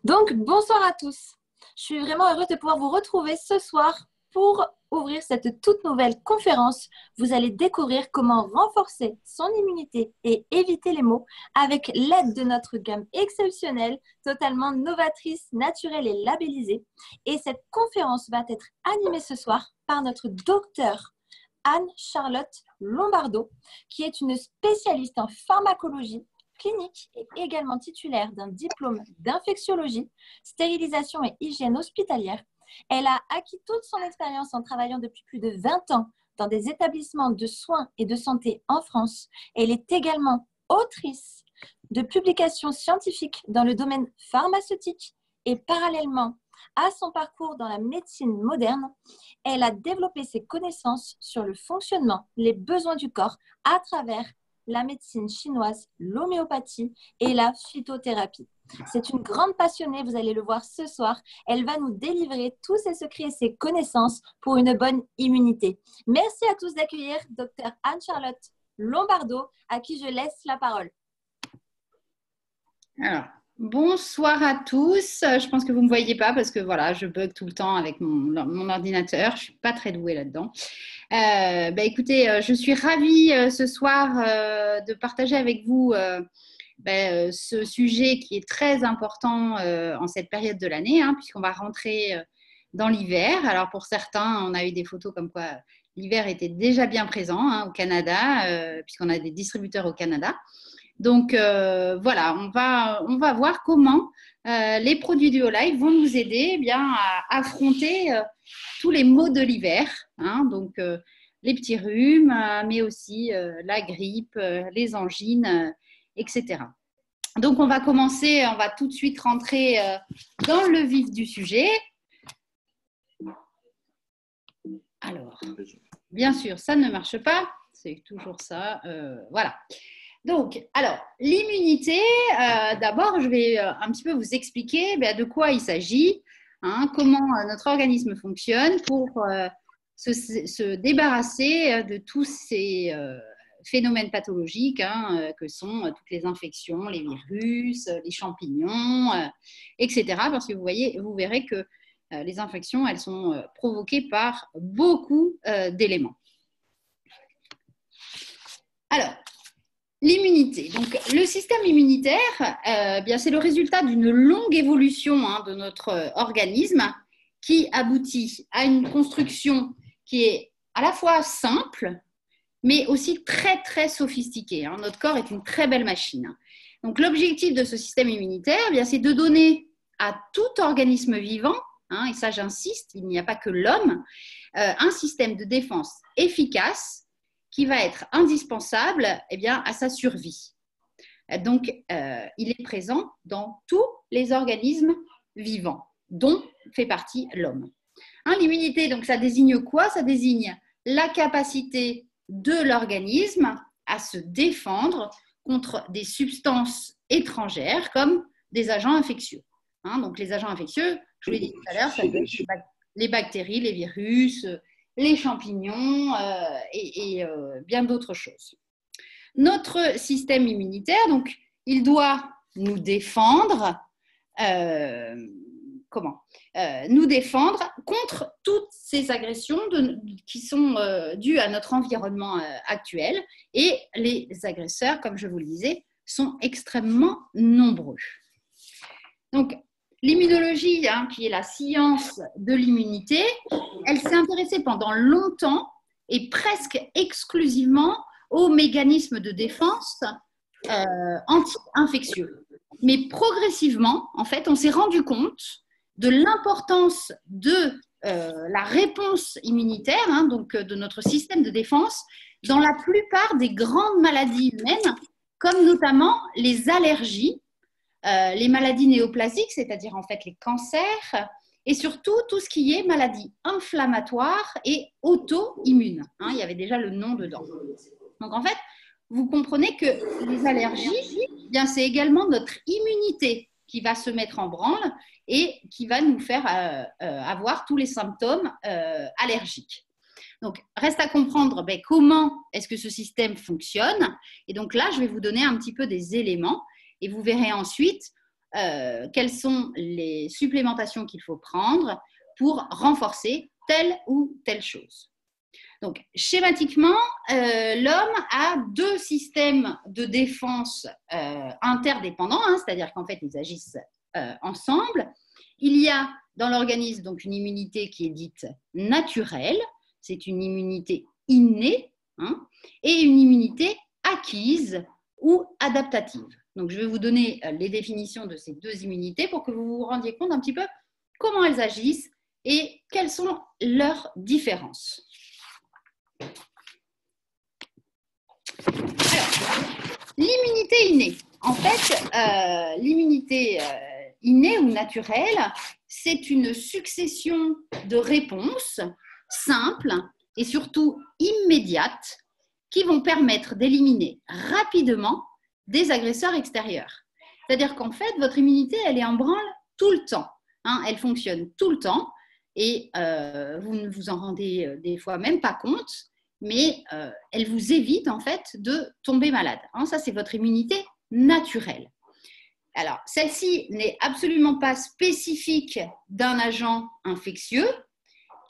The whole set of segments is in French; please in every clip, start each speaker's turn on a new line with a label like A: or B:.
A: Donc, bonsoir à tous. Je suis vraiment heureuse de pouvoir vous retrouver ce soir pour ouvrir cette toute nouvelle conférence. Vous allez découvrir comment renforcer son immunité et éviter les maux avec l'aide de notre gamme exceptionnelle, totalement novatrice, naturelle et labellisée. Et cette conférence va être animée ce soir par notre docteur Anne-Charlotte Lombardo, qui est une spécialiste en pharmacologie clinique et également titulaire d'un diplôme d'infectiologie, stérilisation et hygiène hospitalière. Elle a acquis toute son expérience en travaillant depuis plus de 20 ans dans des établissements de soins et de santé en France. Elle est également autrice de publications scientifiques dans le domaine pharmaceutique et parallèlement à son parcours dans la médecine moderne, elle a développé ses connaissances sur le fonctionnement, les besoins du corps à travers la médecine chinoise, l'homéopathie et la phytothérapie. C'est une grande passionnée, vous allez le voir ce soir. Elle va nous délivrer tous ses secrets et ses connaissances pour une bonne immunité. Merci à tous d'accueillir Dr Anne-Charlotte Lombardo, à qui je laisse la parole.
B: Alors, bonsoir à tous. Je pense que vous ne me voyez pas parce que voilà, je bug tout le temps avec mon ordinateur. Je ne suis pas très douée là-dedans. Écoutez, je suis ravie ce soir de partager avec vous ce sujet qui est très important en cette période de l'année, puisqu'on va rentrer dans l'hiver. Alors pour certains, on a eu des photos comme quoi l'hiver était déjà bien présent au Canada, puisqu'on a des distributeurs au Canada. Donc voilà, on va voir comment les produits du Olive vont nous aider à affronter tous les maux de l'hiver, donc les petits rhumes, mais aussi la grippe, les angines, etc. Donc on va commencer, on va tout de suite rentrer dans le vif du sujet. Alors, bien sûr, ça ne marche pas, c'est toujours ça, voilà. Donc, alors, l'immunité, d'abord, je vais un petit peu vous expliquer de quoi il s'agit, comment notre organisme fonctionne pour se débarrasser de tous ces phénomènes pathologiques que sont toutes les infections, les virus, les champignons, etc. Parce que vous verrez que les infections, elles sont provoquées par beaucoup d'éléments. Alors, l'immunité. Donc, le système immunitaire, c'est le résultat d'une longue évolution de notre organisme qui aboutit à une construction qui est à la fois simple, mais aussi très, très sophistiquée. Notre corps est une très belle machine. Donc, l'objectif de ce système immunitaire, c'est de donner à tout organisme vivant, et ça j'insiste, il n'y a pas que l'homme, un système de défense efficace qui va être indispensable à sa survie. Donc, il est présent dans tous les organismes vivants, dont fait partie l'homme. L'immunité, donc, ça désigne quoi? Ça désigne la capacité de l'organisme à se défendre contre des substances étrangères comme des agents infectieux. Donc, les agents infectieux, je vous l'ai dit tout à l'heure, ça peut être les bactéries, les virus, les champignons et bien d'autres choses. Notre système immunitaire, donc, il doit nous défendre, nous défendre contre toutes ces agressions qui sont dues à notre environnement actuel. Et les agresseurs, comme je vous le disais, sont extrêmement nombreux. Donc, l'immunologie, qui est la science de l'immunité, elle s'est intéressée pendant longtemps et presque exclusivement aux mécanismes de défense anti-infectieux. Mais progressivement, en fait, on s'est rendu compte de l'importance de la réponse immunitaire, donc de notre système de défense, dans la plupart des grandes maladies humaines, comme notamment les allergies, les maladies néoplasiques, c'est-à-dire en fait les cancers, et surtout tout ce qui est maladies inflammatoires et auto-immunes. Il y avait déjà le nom dedans. Donc en fait, vous comprenez que les allergies, c'est également notre immunité qui va se mettre en branle et qui va nous faire avoir tous les symptômes allergiques. Donc, reste à comprendre comment est-ce que ce système fonctionne. Et donc là, je vais vous donner un petit peu des éléments et vous verrez ensuite quelles sont les supplémentations qu'il faut prendre pour renforcer telle ou telle chose. Donc, schématiquement, l'homme a deux systèmes de défense interdépendants, hein, c'est-à-dire qu'en fait, ils agissent ensemble. Il y a dans l'organisme donc une immunité qui est dite naturelle, c'est une immunité innée, hein, et une immunité acquise ou adaptative. Donc, je vais vous donner les définitions de ces deux immunités pour que vous vous rendiez compte un petit peu comment elles agissent et quelles sont leurs différences. Alors, l'immunité innée. En fait, l'immunité innée ou naturelle, c'est une succession de réponses simples et surtout immédiates qui vont permettre d'éliminer rapidement des agresseurs extérieurs. C'est-à-dire qu'en fait, votre immunité, elle est en branle tout le temps. Hein, elle fonctionne tout le temps et vous ne vous en rendez des fois même pas compte, mais elle vous évite en fait de tomber malade. Hein, ça, c'est votre immunité naturelle. Alors, celle-ci n'est absolument pas spécifique d'un agent infectieux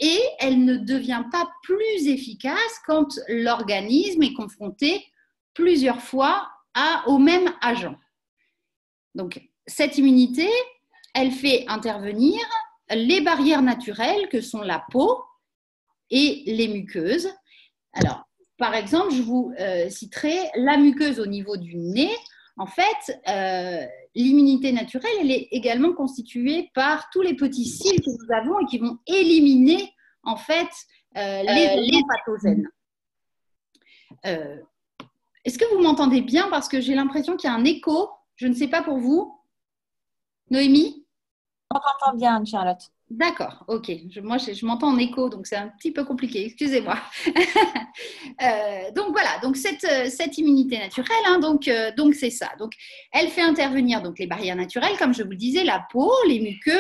B: et elle ne devient pas plus efficace quand l'organisme est confronté plusieurs fois au même agent. Donc, cette immunité, elle fait intervenir les barrières naturelles que sont la peau et les muqueuses. Alors, par exemple, je vous citerai la muqueuse au niveau du nez. En fait, l'immunité naturelle, elle est également constituée par tous les petits cils que nous avons et qui vont éliminer en fait les agents pathogènes. Est-ce que vous m'entendez bien? Parce que j'ai l'impression qu'il y a un écho. Je ne sais pas pour vous. Noémie?
A: On t'entend bien, Anne-Charlotte.
B: D'accord, ok. Moi, je m'entends en écho, donc c'est un petit peu compliqué. Excusez-moi. Donc voilà, donc cette immunité naturelle, hein, donc c'est ça. Donc, elle fait intervenir donc les barrières naturelles, comme je vous le disais, la peau, les muqueuses.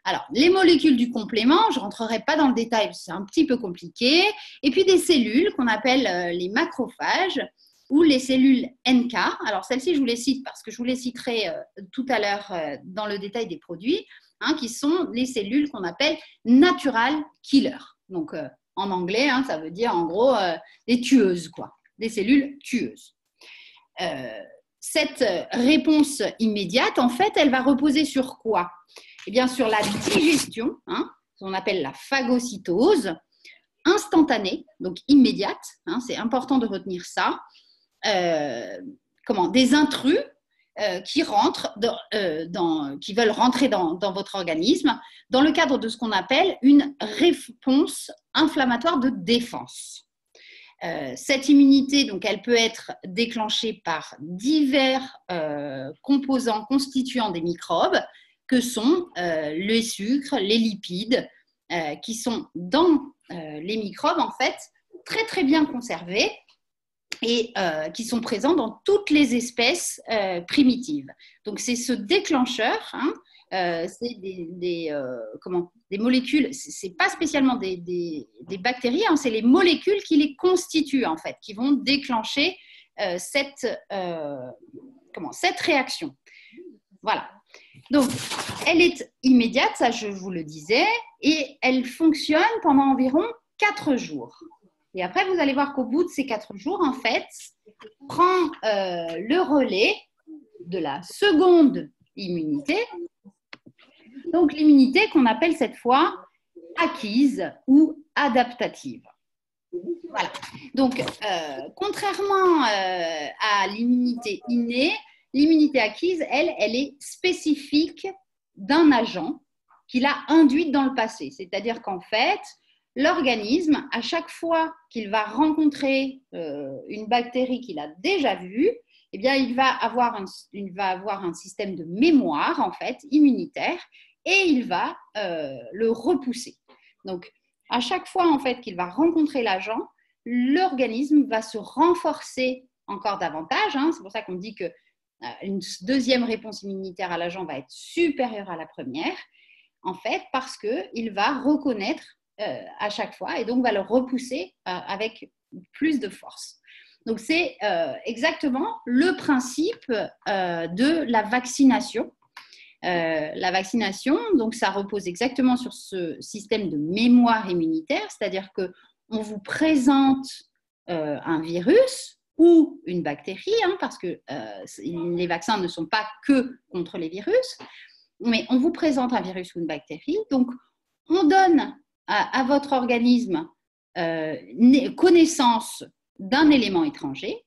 B: Alors, les molécules du complément, je ne rentrerai pas dans le détail, c'est un petit peu compliqué. Et puis des cellules qu'on appelle les macrophages ou les cellules NK. Alors, celles-ci, je vous les cite parce que je vous les citerai tout à l'heure dans le détail des produits, hein, qui sont les cellules qu'on appelle natural killer. Donc, en anglais, hein, ça veut dire en gros des tueuses, quoi, des cellules tueuses. Cette réponse immédiate, en fait, elle va reposer sur quoi? Eh bien, sur la digestion, hein, qu'on appelle la phagocytose, instantanée, donc immédiate, hein, c'est important de retenir ça, des intrus qui rentrent, qui veulent rentrer dans votre organisme dans le cadre de ce qu'on appelle une réponse inflammatoire de défense. Cette immunité, donc, elle peut être déclenchée par divers composants constituants des microbes, que sont les sucres, les lipides, qui sont dans les microbes, en fait, très, très bien conservés et qui sont présents dans toutes les espèces primitives. Donc, c'est ce déclencheur, hein, c'est des molécules, ce n'est pas spécialement des bactéries, hein, c'est les molécules qui les constituent, en fait, qui vont déclencher cette réaction. Voilà. Donc, elle est immédiate, ça je vous le disais, et elle fonctionne pendant environ 4 jours. Et après, vous allez voir qu'au bout de ces 4 jours, en fait, prend le relais de la seconde immunité. Donc, l'immunité qu'on appelle cette fois acquise ou adaptative. Voilà. Donc, contrairement à l'immunité innée, l'immunité acquise, elle est spécifique d'un agent qui l'a induite dans le passé. C'est-à-dire qu'en fait, l'organisme, à chaque fois qu'il va rencontrer une bactérie qu'il a déjà vue, eh bien, il va avoir un système de mémoire, en fait, immunitaire, et il va le repousser. Donc, à chaque fois, en fait, qu'il va rencontrer l'agent, l'organisme va se renforcer encore davantage. Hein. C'est pour ça qu'on dit que une deuxième réponse immunitaire à l'agent va être supérieure à la première, en fait, parce qu'il va reconnaître à chaque fois et donc va le repousser avec plus de force. Donc, c'est exactement le principe de la vaccination. la vaccination, donc ça repose exactement sur ce système de mémoire immunitaire, c'est-à-dire qu'on vous présente un virus ou une bactérie, parce que les vaccins ne sont pas que contre les virus, mais on vous présente un virus ou une bactérie, donc on donne à votre organisme connaissance d'un élément étranger,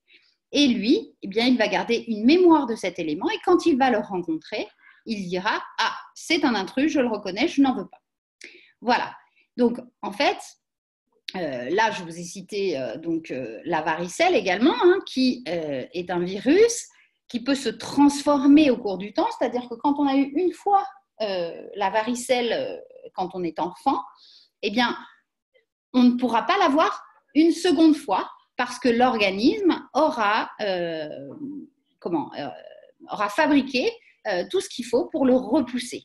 B: et lui, eh bien, il va garder une mémoire de cet élément, et quand il va le rencontrer, il dira « Ah, c'est un intrus, je le reconnais, je n'en veux pas ». Voilà. Donc, en fait, là, je vous ai cité la varicelle également, qui est un virus qui peut se transformer au cours du temps, c'est-à-dire que quand on a eu une fois la varicelle quand on est enfant, eh bien, on ne pourra pas l'avoir une seconde fois parce que l'organisme aura fabriqué tout ce qu'il faut pour le repousser.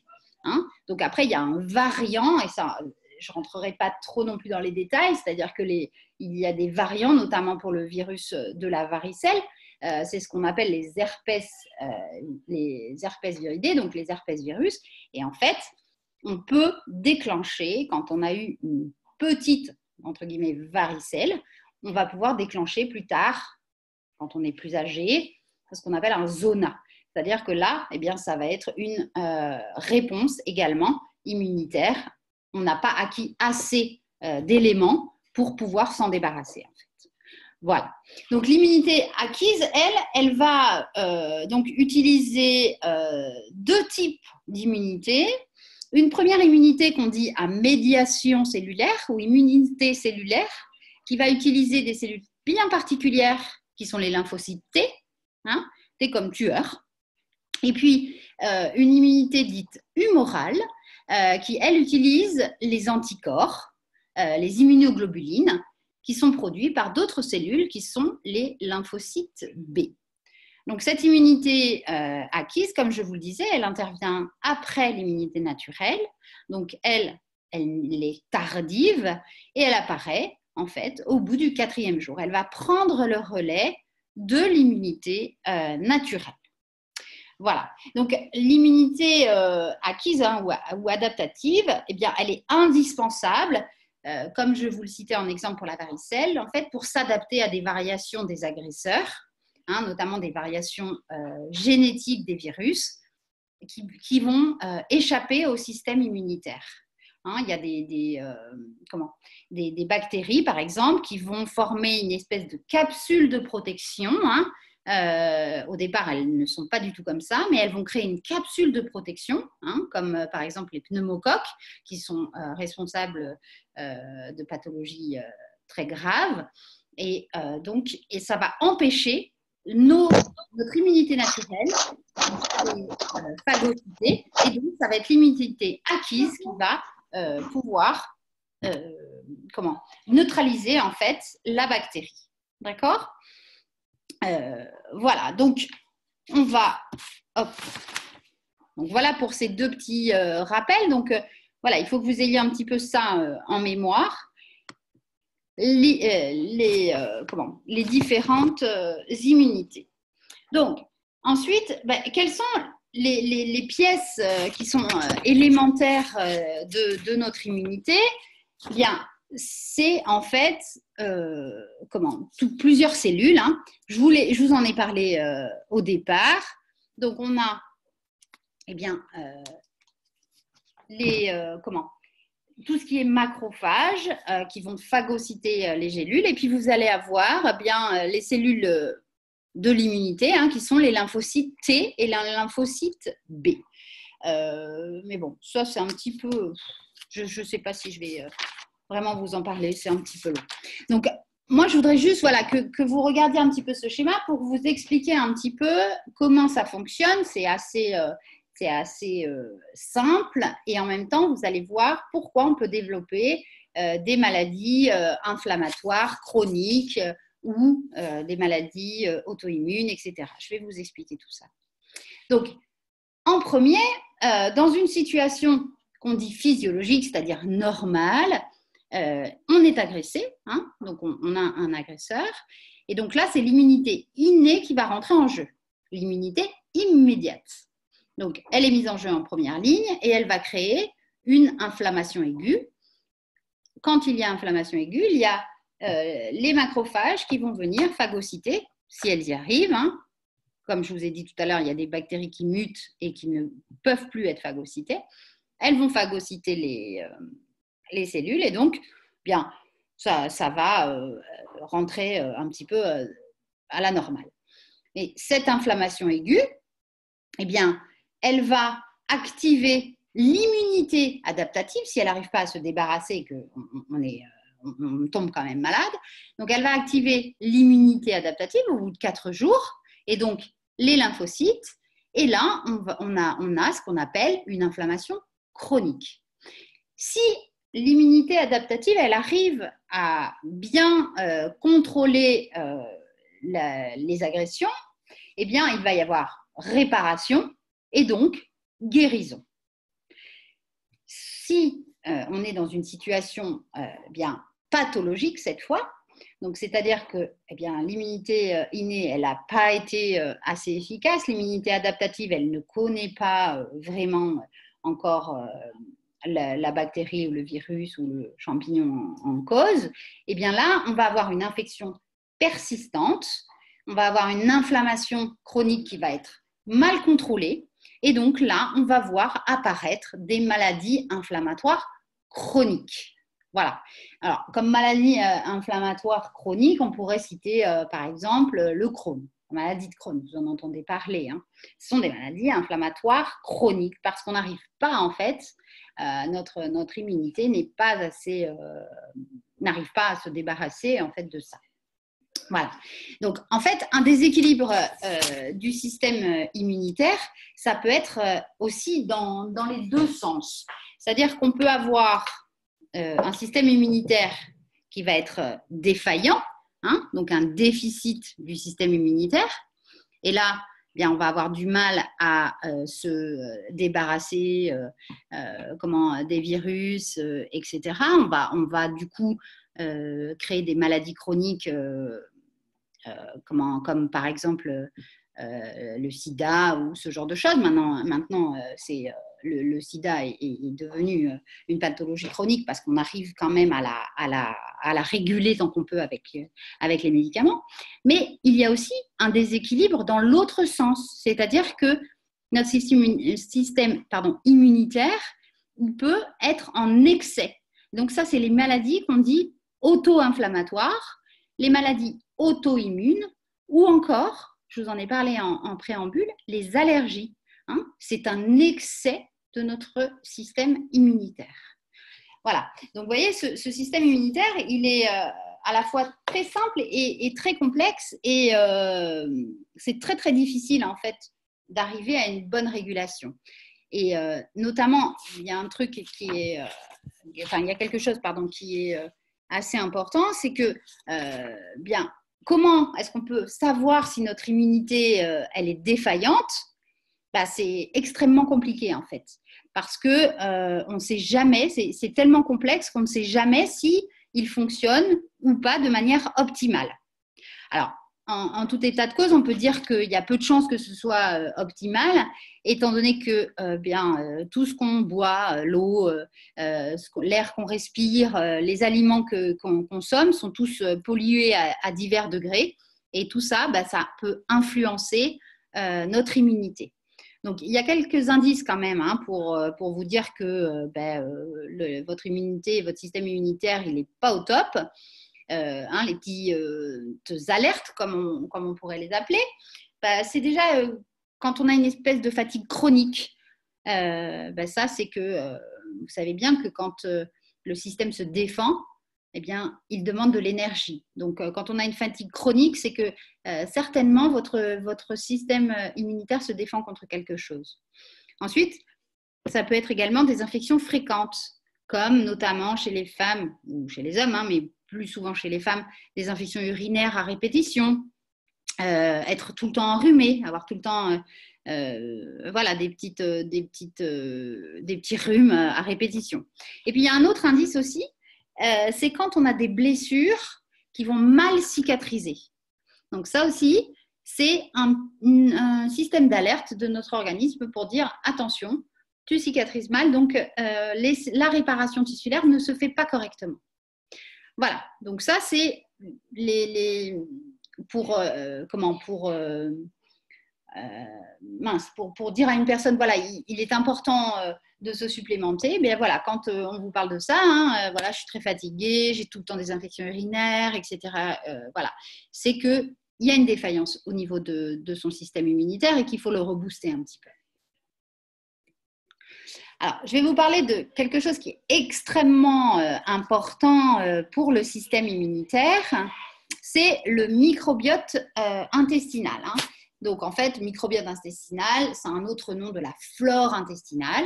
B: Donc après, il y a un variant, et ça, je ne rentrerai pas trop non plus dans les détails, c'est-à-dire qu'il y a des variants, notamment pour le virus de la varicelle. C'est ce qu'on appelle les herpès viridés, donc les herpès virus. Et en fait, on peut déclencher, quand on a eu une petite, entre guillemets, varicelle, on va pouvoir déclencher plus tard, quand on est plus âgé, ce qu'on appelle un zona. C'est-à-dire que là, eh bien, ça va être une réponse également immunitaire. On n'a pas acquis assez d'éléments pour pouvoir s'en débarrasser, en fait. Voilà. Donc, l'immunité acquise, elle va donc utiliser deux types d'immunité. Une première immunité qu'on dit à médiation cellulaire ou immunité cellulaire, qui va utiliser des cellules bien particulières qui sont les lymphocytes T, T comme tueur. Et puis, une immunité dite humorale, qui, elle, utilise les anticorps, les immunoglobulines, qui sont produits par d'autres cellules qui sont les lymphocytes B. Donc, cette immunité acquise, comme je vous le disais, elle intervient après l'immunité naturelle. Donc, elle est tardive et elle apparaît, en fait, au bout du 4e jour. Elle va prendre le relais de l'immunité naturelle. Voilà. Donc, l'immunité acquise ou adaptative, eh bien, elle est indispensable, comme je vous le citais en exemple pour la varicelle, en fait, pour s'adapter à des variations des agresseurs, notamment des variations génétiques des virus qui vont échapper au système immunitaire. Il y a des bactéries, par exemple, qui vont former une espèce de capsule de protection. Au départ, elles ne sont pas du tout comme ça, mais elles vont créer une capsule de protection, comme par exemple les pneumocoques, qui sont responsables de pathologies très graves. Et ça va empêcher notre immunité naturelle de phagocyter. Et donc, ça va être l'immunité acquise qui va pouvoir neutraliser en fait la bactérie. D'accord ? Voilà, donc on va... Hop. Donc voilà pour ces deux petits rappels. Donc voilà, il faut que vous ayez un petit peu ça en mémoire. Les différentes immunités. Donc, ensuite, quelles sont les pièces qui sont élémentaires de notre immunité? Eh bien, c'est en fait plusieurs cellules. Je vous en ai parlé au départ. Donc, on a tout ce qui est macrophages qui vont phagocyter les gélules. Et puis, vous allez avoir les cellules de l'immunité qui sont les lymphocytes T et les lymphocytes B. Mais bon, ça, c'est un petit peu... Je ne sais pas si je vais vraiment vous en parler, c'est un petit peu long. Donc, moi, je voudrais juste que vous regardiez un petit peu ce schéma pour vous expliquer un petit peu comment ça fonctionne. C'est assez simple et en même temps, vous allez voir pourquoi on peut développer des maladies inflammatoires chroniques ou des maladies auto-immunes, etc. Je vais vous expliquer tout ça. Donc, en premier, dans une situation qu'on dit physiologique, c'est-à-dire normale, on est agressé, donc on a un agresseur, et donc là, c'est l'immunité innée qui va rentrer en jeu, l'immunité immédiate. Donc, elle est mise en jeu en première ligne et elle va créer une inflammation aiguë. Quand il y a inflammation aiguë, il y a les macrophages qui vont venir phagocyter, si elles y arrivent. Hein. Comme je vous ai dit tout à l'heure, il y a des bactéries qui mutent et qui ne peuvent plus être phagocytées. Elles vont phagocyter les cellules et donc, bien, ça va rentrer un petit peu à la normale. Et cette inflammation aiguë, eh bien, elle va activer l'immunité adaptative si elle n'arrive pas à se débarrasser et qu'on tombe quand même malade. Donc, elle va activer l'immunité adaptative au bout de 4 jours et donc les lymphocytes. Et là, on a ce qu'on appelle une inflammation chronique. Si l'immunité adaptative, elle arrive à bien contrôler les agressions, eh bien, il va y avoir réparation et donc guérison. Si on est dans une situation bien pathologique cette fois, donc c'est-à-dire que eh bien, l'immunité innée, elle n'a pas été assez efficace, l'immunité adaptative, elle ne connaît pas vraiment encore la bactérie ou le virus ou le champignon en cause, eh bien là, on va avoir une infection persistante, on va avoir une inflammation chronique qui va être mal contrôlée, et donc là, on va voir apparaître des maladies inflammatoires chroniques. Voilà. Alors, comme maladie inflammatoire chronique, on pourrait citer par exemple le Crohn. La maladie de Crohn, vous en entendez parler. Hein. Ce sont des maladies inflammatoires chroniques parce qu'on n'arrive pas en fait, notre immunité n'arrive pas à se débarrasser en fait de ça. Voilà. Donc, en fait, un déséquilibre du système immunitaire, ça peut être aussi dans les deux sens. C'est-à-dire qu'on peut avoir un système immunitaire qui va être défaillant, hein, donc un déficit du système immunitaire. Et là, bien, on va avoir du mal à se débarrasser des virus, etc. On va du coup créer des maladies chroniques comme par exemple le sida ou ce genre de choses. Maintenant le sida est devenu une pathologie chronique parce qu'on arrive quand même à la réguler tant qu'on peut avec les médicaments. Mais il y a aussi un déséquilibre dans l'autre sens, c'est-à-dire que notre système immunitaire peut être en excès. Donc ça, c'est les maladies qu'on dit auto-inflammatoires, les maladies auto-immunes ou encore, je vous en ai parlé en préambule, les allergies. Hein, c'est un excès de notre système immunitaire. Voilà. Donc, vous voyez, ce système immunitaire, il est à la fois très simple et très complexe et c'est très, très difficile, en fait, d'arriver à une bonne régulation. Et notamment, il y a un truc qui est... il y a quelque chose, qui est assez important, c'est que, bien, comment est-ce qu'on peut savoir si notre immunité, elle est défaillante ? C'est extrêmement compliqué, en fait. Parce qu'on ne sait jamais, c'est tellement complexe qu'on ne sait jamais si il fonctionne ou pas de manière optimale. Alors, en tout état de cause, on peut dire qu'il y a peu de chances que ce soit optimal, étant donné que tout ce qu'on boit, l'eau, l'air qu'on respire, les aliments qu'on consomme sont tous pollués à divers degrés. Et tout ça, ça peut influencer notre immunité. Donc, il y a quelques indices quand même pour vous dire que votre immunité, votre système immunitaire, il n'est pas au top. Les petites alertes, comme on pourrait les appeler, c'est déjà quand on a une espèce de fatigue chronique. Ça, c'est que vous savez bien que quand le système se défend, eh bien, il demande de l'énergie. Donc, quand on a une fatigue chronique, c'est que certainement votre système immunitaire se défend contre quelque chose. Ensuite, ça peut être également des infections fréquentes, comme notamment chez les femmes ou chez les hommes, mais plus souvent chez les femmes, des infections urinaires à répétition, être tout le temps enrhumé, avoir tout le temps des petits rhumes à répétition. Et puis il y a un autre indice aussi, c'est quand on a des blessures qui vont mal cicatriser. Donc ça aussi, c'est un système d'alerte de notre organisme pour dire attention, tu cicatrises mal, donc la réparation tissulaire ne se fait pas correctement. Voilà, donc ça c'est pour dire à une personne, voilà, il est important de se supplémenter. Mais voilà, quand on vous parle de ça, voilà, je suis très fatiguée, j'ai tout le temps des infections urinaires, etc. Voilà, c'est qu'il y a une défaillance au niveau de son système immunitaire et qu'il faut le rebooster un petit peu. Alors, je vais vous parler de quelque chose qui est extrêmement important pour le système immunitaire, c'est le microbiote intestinal. Donc, en fait, microbiote intestinal, c'est un autre nom de la flore intestinale.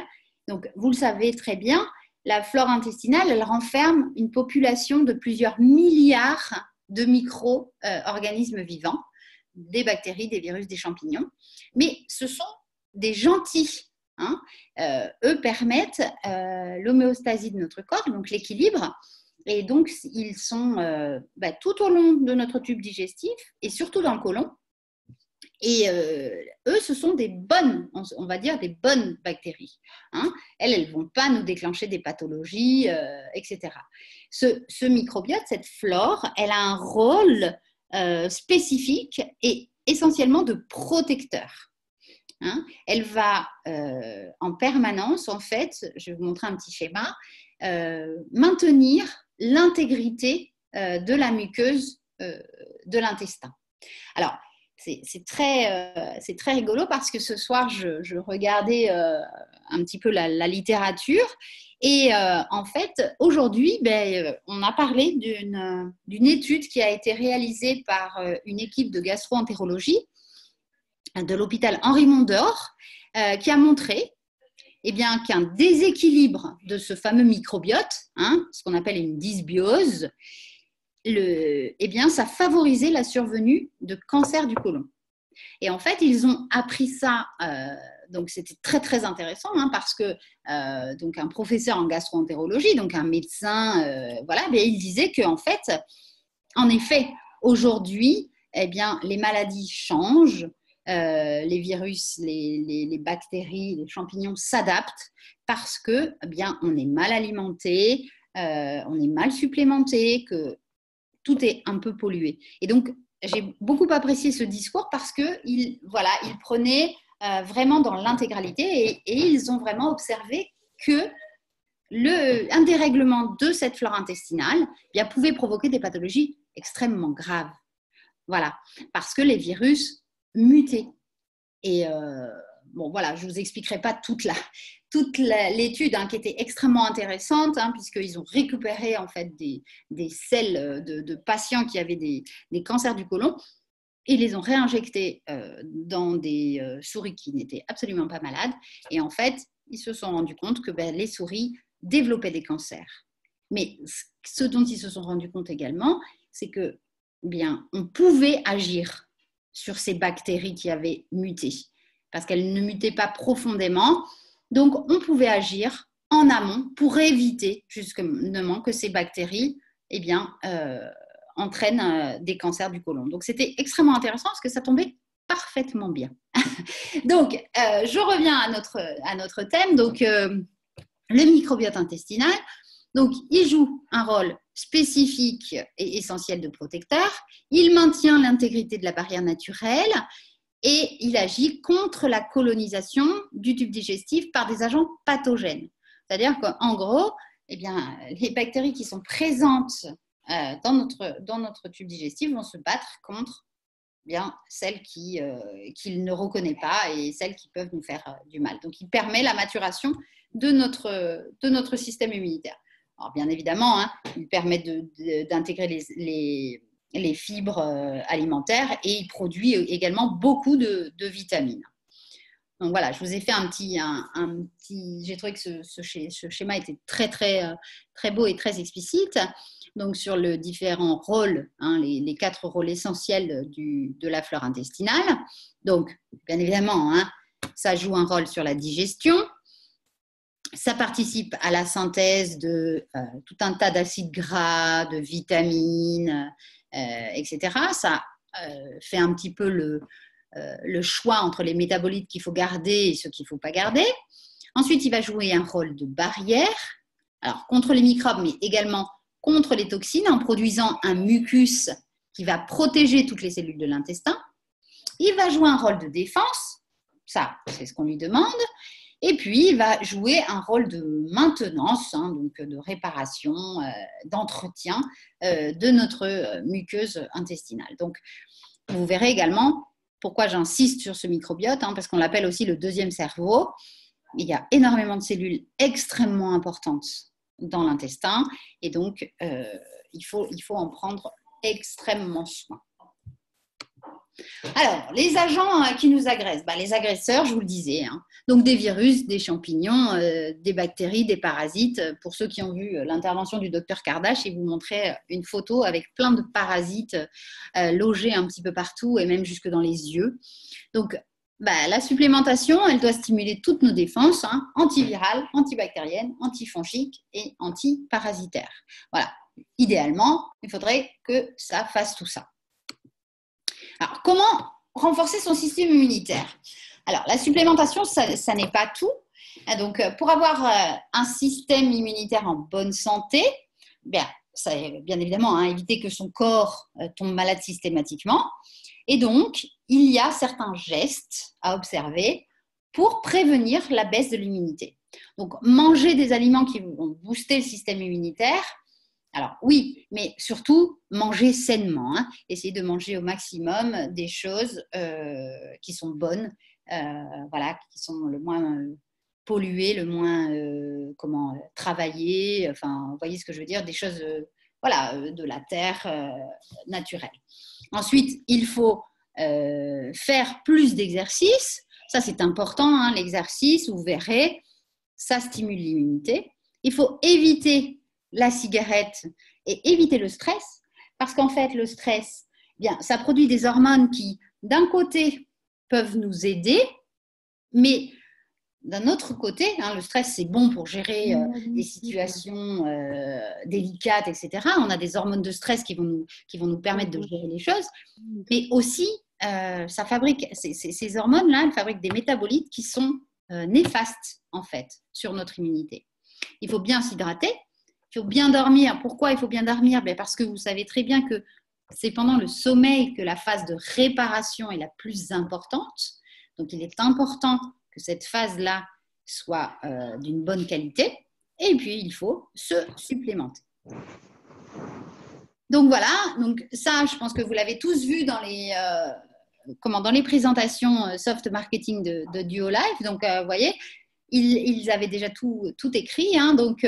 B: Donc, vous le savez très bien, la flore intestinale, elle renferme une population de plusieurs milliards de micro-organismes vivants, des bactéries, des virus, des champignons. Mais ce sont des gentils. Eux permettent l'homéostasie de notre corps, donc l'équilibre. Et donc, ils sont tout au long de notre tube digestif et surtout dans le côlon. Et eux, ce sont des bonnes, on va dire, des bonnes bactéries. Elles ne vont pas nous déclencher des pathologies, etc. Ce microbiote, cette flore, elle a un rôle spécifique et essentiellement de protecteur. Elle va en permanence, en fait, je vais vous montrer un petit schéma, maintenir l'intégrité de la muqueuse de l'intestin. Alors, c'est très rigolo parce que ce soir, je regardais un petit peu la littérature et en fait, aujourd'hui, on a parlé d'une étude qui a été réalisée par une équipe de gastro-entérologie de l'hôpital Henri Mondor qui a montré qu'un déséquilibre de ce fameux microbiote, ce qu'on appelle une dysbiose, ça favorisait la survenue de cancer du côlon. Et en fait, ils ont appris ça, donc c'était très très intéressant parce que donc un professeur en gastro-entérologie, donc un médecin, il disait qu'en fait, en effet, aujourd'hui, les maladies changent. Les virus, les bactéries, les champignons s'adaptent parce que, on est mal alimenté, on est mal supplémenté, que tout est un peu pollué. Et donc, j'ai beaucoup apprécié ce discours parce qu'il prenait vraiment dans l'intégralité et ils ont vraiment observé que un dérèglement de cette flore intestinale pouvait provoquer des pathologies extrêmement graves. Voilà, parce que les virus mutaient. Et je ne vous expliquerai pas toute l'étude qui était extrêmement intéressante, puisqu'ils ont récupéré en fait des selles de patients qui avaient des cancers du côlon et les ont réinjectés dans des souris qui n'étaient absolument pas malades. Et en fait, ils se sont rendus compte que les souris développaient des cancers. Mais ce dont ils se sont rendus compte également, c'est que on pouvait agir sur ces bactéries qui avaient muté, parce qu'elles ne mutaient pas profondément. Donc, on pouvait agir en amont pour éviter justement que ces bactéries entraînent des cancers du côlon. Donc, c'était extrêmement intéressant parce que ça tombait parfaitement bien. Donc, je reviens à notre thème. Donc, le microbiote intestinal. Donc, il joue un rôle spécifique et essentiel de protecteur. Il maintient l'intégrité de la barrière naturelle et il agit contre la colonisation du tube digestif par des agents pathogènes. C'est-à-dire qu'en gros, les bactéries qui sont présentes dans notre tube digestif vont se battre contre celles qu'il ne reconnaît pas et celles qui peuvent nous faire du mal. Donc, il permet la maturation de notre système immunitaire. Alors, bien évidemment, il permet d'intégrer les fibres alimentaires et il produit également beaucoup de vitamines. Donc voilà, je vous ai fait un petit. J'ai trouvé que ce schéma était très, très, très beau et très explicite. Donc sur les différents rôles, les 4 rôles essentiels de la flore intestinale. Donc, bien évidemment, ça joue un rôle sur la digestion. Ça participe à la synthèse de tout un tas d'acides gras, de vitamines, etc. Ça fait un petit peu le choix entre les métabolites qu'il faut garder et ceux qu'il ne faut pas garder. Ensuite, il va jouer un rôle de barrière, alors contre les microbes, mais également contre les toxines, en produisant un mucus qui va protéger toutes les cellules de l'intestin. Il va jouer un rôle de défense, ça, c'est ce qu'on lui demande. Et puis, il va jouer un rôle de maintenance, donc de réparation, d'entretien de notre muqueuse intestinale. Donc, vous verrez également pourquoi j'insiste sur ce microbiote, parce qu'on l'appelle aussi le deuxième cerveau. Il y a énormément de cellules extrêmement importantes dans l'intestin et donc il faut en prendre extrêmement soin. Alors, les agents qui nous agressent, les agresseurs, je vous le disais, donc des virus, des champignons, des bactéries, des parasites. Pour ceux qui ont vu l'intervention du docteur Kardash, il vous montrait une photo avec plein de parasites logés un petit peu partout et même jusque dans les yeux. Donc, la supplémentation, elle doit stimuler toutes nos défenses, antivirales, antibactériennes, antifongiques et antiparasitaires. Voilà, idéalement, il faudrait que ça fasse tout ça. Alors, comment renforcer son système immunitaire? Alors, la supplémentation, ça n'est pas tout. Donc, pour avoir un système immunitaire en bonne santé, ça, bien évidemment, éviter que son corps tombe malade systématiquement. Et donc, il y a certains gestes à observer pour prévenir la baisse de l'immunité. Donc, manger des aliments qui vont booster le système immunitaire. Alors oui, mais surtout manger sainement. Essayez de manger au maximum des choses qui sont bonnes, qui sont le moins polluées, le moins travaillées. Enfin, vous voyez ce que je veux dire, des choses de la terre naturelle. Ensuite, il faut faire plus d'exercice. Ça, c'est important, l'exercice, vous verrez, ça stimule l'immunité. Il faut éviter la cigarette et éviter le stress, parce qu'en fait, le stress, ça produit des hormones qui, d'un côté, peuvent nous aider, mais d'un autre côté, le stress, c'est bon pour gérer des situations délicates, etc. On a des hormones de stress qui vont nous permettre de gérer les choses, mais aussi, ça fabrique, ces hormones-là, elles fabriquent des métabolites qui sont néfastes, en fait, sur notre immunité. Il faut bien s'hydrater. Il faut bien dormir. Pourquoi il faut bien dormir? Parce que vous savez très bien que c'est pendant le sommeil que la phase de réparation est la plus importante. Donc, il est important que cette phase-là soit d'une bonne qualité. Et puis, il faut se supplémenter. Donc, voilà. Donc, ça, je pense que vous l'avez tous vu dans les présentations soft marketing de DuoLife. Donc, vous voyez, ils avaient déjà tout écrit. Donc,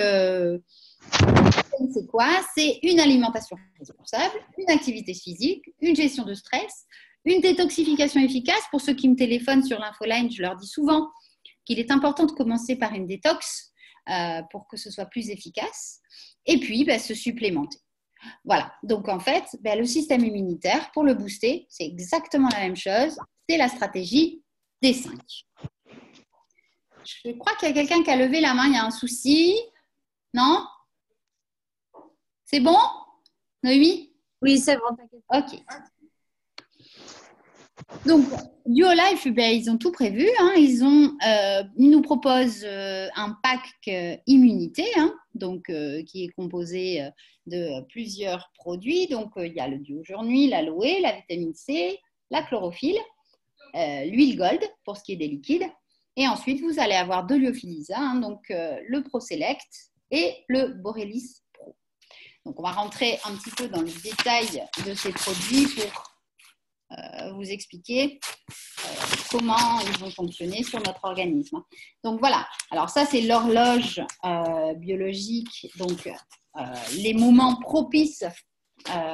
B: c'est quoi? C'est une alimentation responsable, une activité physique, une gestion de stress, une détoxification efficace. Pour ceux qui me téléphonent sur l'infoline, je leur dis souvent qu'il est important de commencer par une détox pour que ce soit plus efficace. Et puis, se supplémenter. Voilà. Donc, en fait, le système immunitaire, pour le booster, c'est exactement la même chose. C'est la stratégie des 5. Je crois qu'il y a quelqu'un qui a levé la main. Il y a un souci? Non? C'est bon, Noémie?
A: Oui, c'est bon, t'inquiète.
B: Ok. Donc, DuoLife, ils ont tout prévu. Ils nous proposent un pack immunité, qui est composé de plusieurs produits. Donc, il y a le Duo-Jour-Nuit, l'aloe, la vitamine C, la chlorophylle, l'huile Gold pour ce qui est des liquides. Et ensuite, vous allez avoir de l'Yophilisa, le ProSelect et le Borelis Pro. Donc, on va rentrer un petit peu dans le détail de ces produits pour vous expliquer comment ils vont fonctionner sur notre organisme. Donc, voilà. Alors, ça, c'est l'horloge biologique. Donc, les moments propices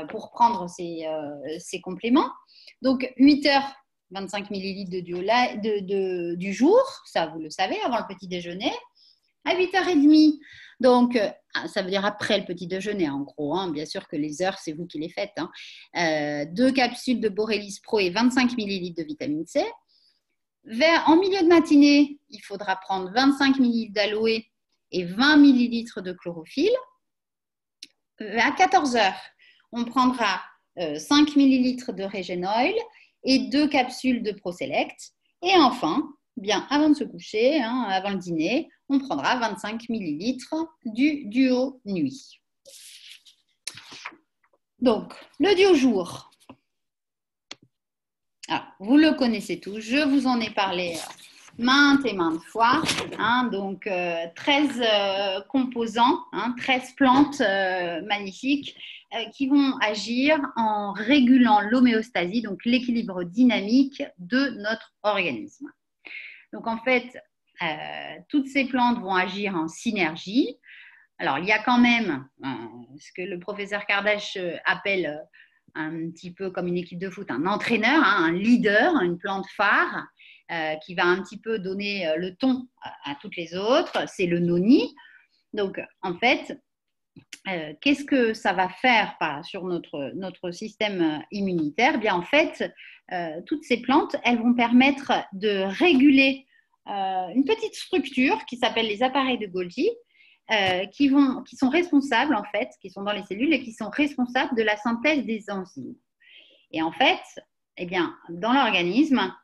B: pour prendre ces compléments. Donc, 8 heures, 25 ml du jour. Ça, vous le savez, avant le petit déjeuner. À 8h30, donc ça veut dire après le petit déjeuner en gros, bien sûr que les heures c'est vous qui les faites, 2 capsules de Borelis Pro et 25 ml de vitamine C. En milieu de matinée, il faudra prendre 25 ml d'aloe et 20 ml de chlorophylle. À 14h, on prendra 5 ml de Régenoil et 2 capsules de ProSelect. Et enfin, bien avant de se coucher, avant le dîner, on prendra 25 ml du duo nuit. Donc, le duo jour. Alors, vous le connaissez tous, je vous en ai parlé maintes et maintes fois. Donc, 13 composants, 13 plantes magnifiques qui vont agir en régulant l'homéostasie, donc l'équilibre dynamique de notre organisme. Donc, en fait, toutes ces plantes vont agir en synergie. Alors, il y a quand même ce que le professeur Kardashev appelle un petit peu comme une équipe de foot, un entraîneur, un leader, une plante phare qui va un petit peu donner le ton à toutes les autres. C'est le noni. Donc, en fait, qu'est-ce que ça va faire sur notre système immunitaire? Bien, en fait, toutes ces plantes, elles vont permettre de réguler une petite structure qui s'appelle les appareils de Golgi, qui sont responsables, en fait, qui sont dans les cellules et qui sont responsables de la synthèse des enzymes. Et en fait, eh bien, dans l'organisme,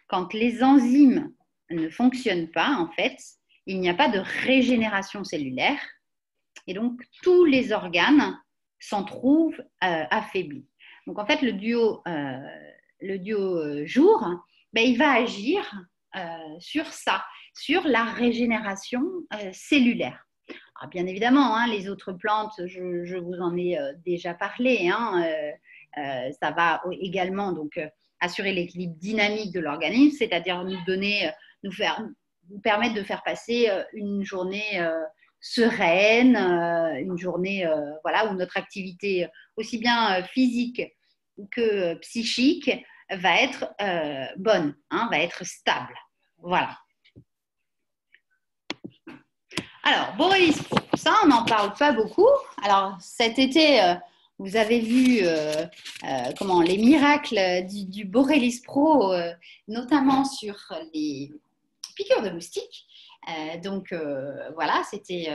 B: quand les enzymes ne fonctionnent pas, en fait, il n'y a pas de régénération cellulaire. Et donc, tous les organes s'en trouvent affaiblis. Donc, en fait, le duo jour, il va agir sur ça, sur la régénération cellulaire. Alors, bien évidemment, les autres plantes, je vous en ai déjà parlé. Ça va également donc assurer l'équilibre dynamique de l'organisme, c'est-à-dire nous permettre de faire passer une journée sereine, une journée où notre activité aussi bien physique que psychique va être bonne, va être stable. Voilà. Alors, Borelis Pro, ça, on n'en parle pas beaucoup. Alors, cet été, vous avez vu les miracles du Borelis Pro, notamment sur les piqûres de moustiques. Voilà, c'était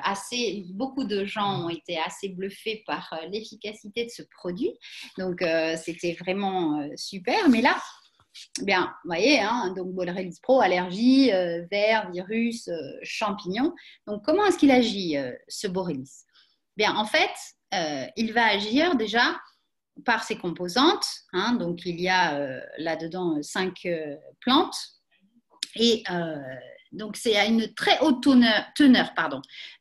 B: assez. Beaucoup de gens ont été assez bluffés par l'efficacité de ce produit. Donc, c'était vraiment super. Mais là, bien, vous voyez, donc Borelis Pro, allergie, vers, virus, champignons. Donc, comment est-ce qu'il agit, ce Borelis? Bien, en fait, il va agir déjà par ses composantes. Donc, il y a là-dedans 5 plantes. Et donc, c'est à une très haute teneur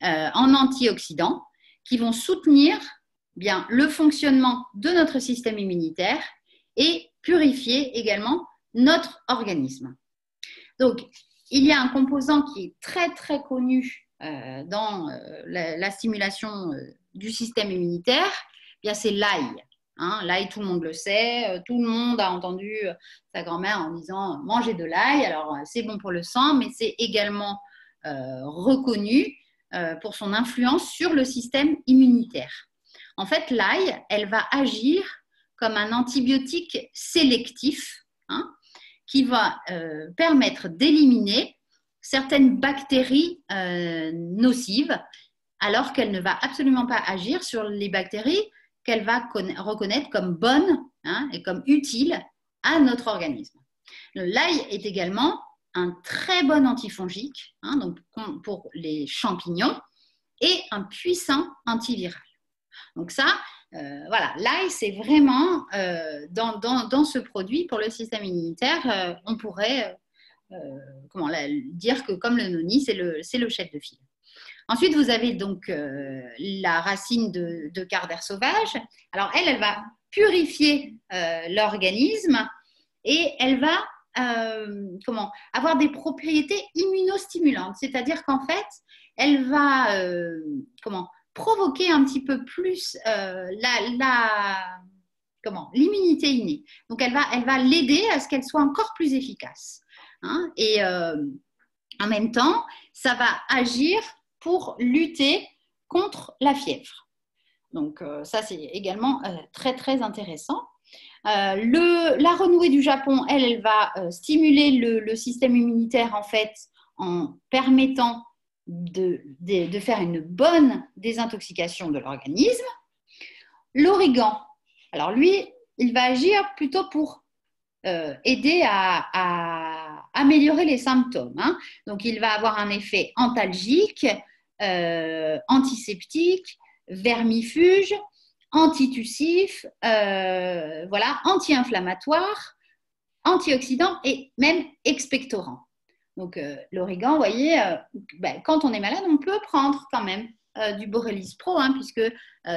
B: en antioxydants qui vont soutenir bien le fonctionnement de notre système immunitaire et purifier également notre organisme. Donc, il y a un composant qui est très, très connu dans la stimulation du système immunitaire, bien c'est l'ail. L'ail, tout le monde le sait, tout le monde a entendu sa grand-mère en disant « mangez de l'ail ». Alors, c'est bon pour le sang, mais c'est également reconnu pour son influence sur le système immunitaire. En fait, l'ail, elle va agir comme un antibiotique sélectif qui va permettre d'éliminer certaines bactéries nocives, alors qu'elle ne va absolument pas agir sur les bactéries qu'elle va reconnaître comme bonnes et comme utiles à notre organisme. L'ail est également un très bon antifongique donc pour les champignons et un puissant antiviral. Donc ça, voilà, l'ail, c'est vraiment dans ce produit pour le système immunitaire, on pourrait dire que comme le noni, c'est le chef de file. Ensuite, vous avez donc la racine de Carder sauvage. Alors, elle va purifier l'organisme et elle va avoir des propriétés immunostimulantes. C'est-à-dire qu'en fait, elle va provoquer un petit peu plus l'immunité innée. Donc, elle va l'aider à ce qu'elle soit encore plus efficace. Et en même temps, ça va agir pour lutter contre la fièvre. Donc, ça, c'est également très, très intéressant. La renouée du Japon, elle va stimuler le système immunitaire, en fait, en permettant de faire une bonne désintoxication de l'organisme. L'origan, Alors lui, il va agir plutôt pour aider à améliorer les symptômes. Hein. Donc, il va avoir un effet antalgique, antiseptique, vermifuge, antitussif, voilà, anti-inflammatoire, antioxydant et même expectorant. Donc, l'origan, vous voyez, quand on est malade, on peut prendre quand même du Borrelia Pro, hein, puisque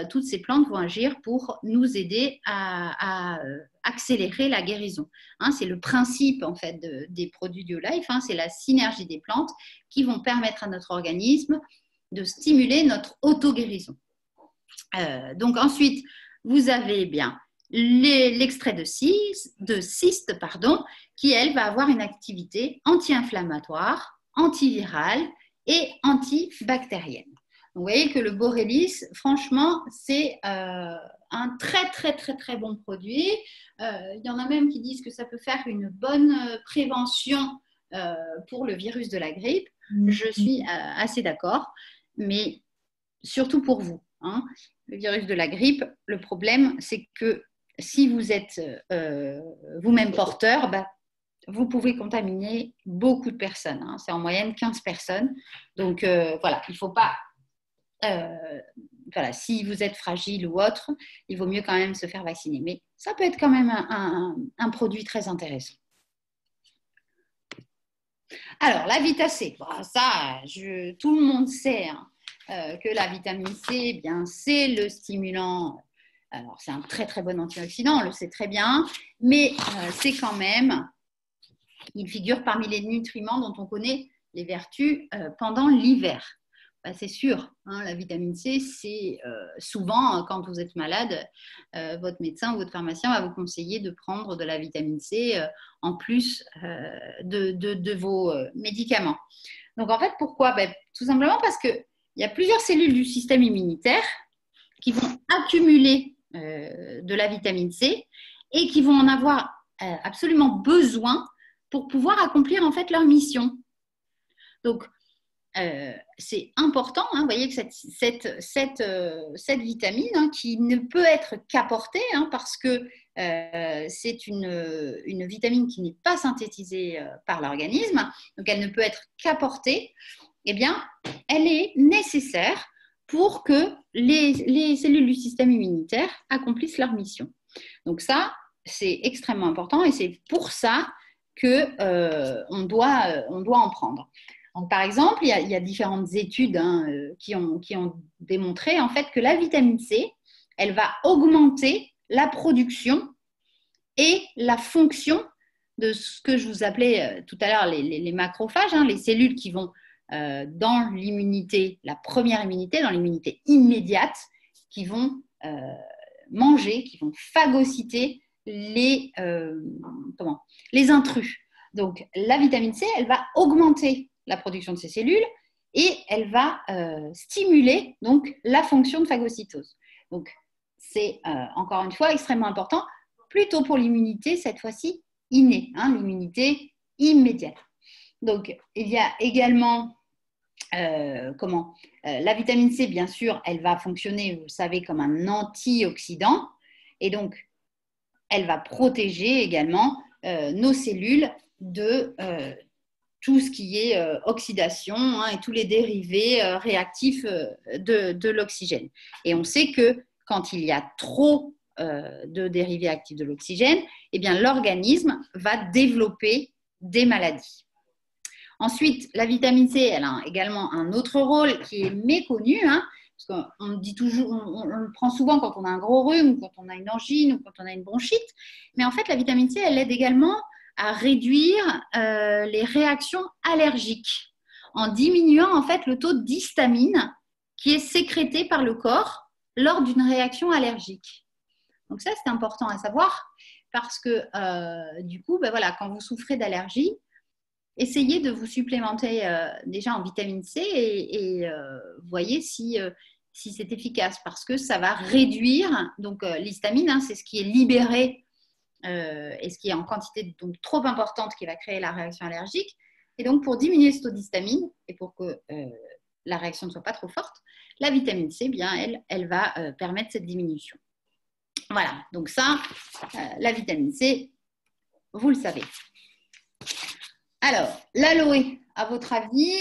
B: toutes ces plantes vont agir pour nous aider à accélérer la guérison. Hein, c'est le principe en fait des produits BioLife, hein, c'est la synergie des plantes qui vont permettre à notre organisme de stimuler notre auto-guérison. Donc ensuite, vous avez bien l'extrait de cyste, qui, elle, va avoir une activité anti-inflammatoire, antivirale et antibactérienne. Donc, vous voyez que le Borrelis, franchement, c'est un très, très, très, très bon produit. Il y en a même qui disent que ça peut faire une bonne prévention pour le virus de la grippe. Je suis assez d'accord, mais surtout pour vous. Hein. Le virus de la grippe, le problème, c'est que si vous êtes vous-même porteur, vous pouvez contaminer beaucoup de personnes. Hein. C'est en moyenne 15 personnes. Donc, voilà, il ne faut pas... voilà, si vous êtes fragile ou autre, il vaut mieux quand même se faire vacciner. Mais ça peut être quand même un produit très intéressant. Alors, la Vita C, ça, tout le monde sait hein, que la vitamine C, eh bien, c'est le stimulant. Alors, c'est un très, très bon antioxydant, on le sait très bien, mais c'est quand même, il figure parmi les nutriments dont on connaît les vertus pendant l'hiver. C'est sûr, hein, la vitamine C, c'est souvent, quand vous êtes malade, votre médecin ou votre pharmacien va vous conseiller de prendre de la vitamine C en plus de vos médicaments. Donc, en fait, pourquoi ? Tout simplement parce qu'il y a plusieurs cellules du système immunitaire qui vont accumuler de la vitamine C et qui vont en avoir absolument besoin pour pouvoir accomplir en fait leur mission. Donc, c'est important, hein, vous voyez que cette vitamine hein, qui ne peut être qu'apportée hein, parce que c'est une vitamine qui n'est pas synthétisée par l'organisme, donc elle ne peut être qu'apportée, eh bien, elle est nécessaire pour que les cellules du système immunitaire accomplissent leur mission. Donc ça, c'est extrêmement important et c'est pour ça qu'on doit en prendre. Donc, par exemple, il y a différentes études hein, qui ont démontré en fait que la vitamine C, elle va augmenter la production et la fonction de ce que je vous appelais tout à l'heure les macrophages, hein, les cellules qui vont dans l'immunité, la première immunité, dans l'immunité immédiate, qui vont manger, qui vont phagocyter les intrus. Donc, la vitamine C, elle va augmenter la production de ces cellules et elle va stimuler donc, la fonction de phagocytose. Donc, c'est encore une fois extrêmement important, plutôt pour l'immunité, cette fois-ci innée, hein, l'immunité immédiate. Donc, il y a également la vitamine C, bien sûr, elle va fonctionner, vous le savez, comme un antioxydant et donc, elle va protéger également nos cellules de tout ce qui est oxydation hein, et tous les dérivés réactifs de l'oxygène. Et on sait que quand il y a trop de dérivés actifs de l'oxygène, eh bien, l'organisme va développer des maladies. Ensuite, la vitamine C, elle a également un autre rôle qui est méconnu, hein, parce qu'on dit toujours, on le prend souvent quand on a un gros rhume, ou quand on a une angine, ou quand on a une bronchite. Mais en fait, la vitamine C, elle aide également à réduire les réactions allergiques en diminuant en fait le taux d'histamine qui est sécrété par le corps lors d'une réaction allergique. Donc ça, c'est important à savoir parce que du coup, voilà, quand vous souffrez d'allergie, essayez de vous supplémenter déjà en vitamine C et voyez si c'est efficace parce que ça va réduire donc l'histamine, hein, c'est ce qui est libéré et ce qui est en quantité donc, trop importante qui va créer la réaction allergique. Et donc, pour diminuer ce taux d'histamine et pour que la réaction ne soit pas trop forte, la vitamine C, bien, elle va permettre cette diminution. Voilà, donc ça, la vitamine C, vous le savez. Alors, l'aloe, à votre avis,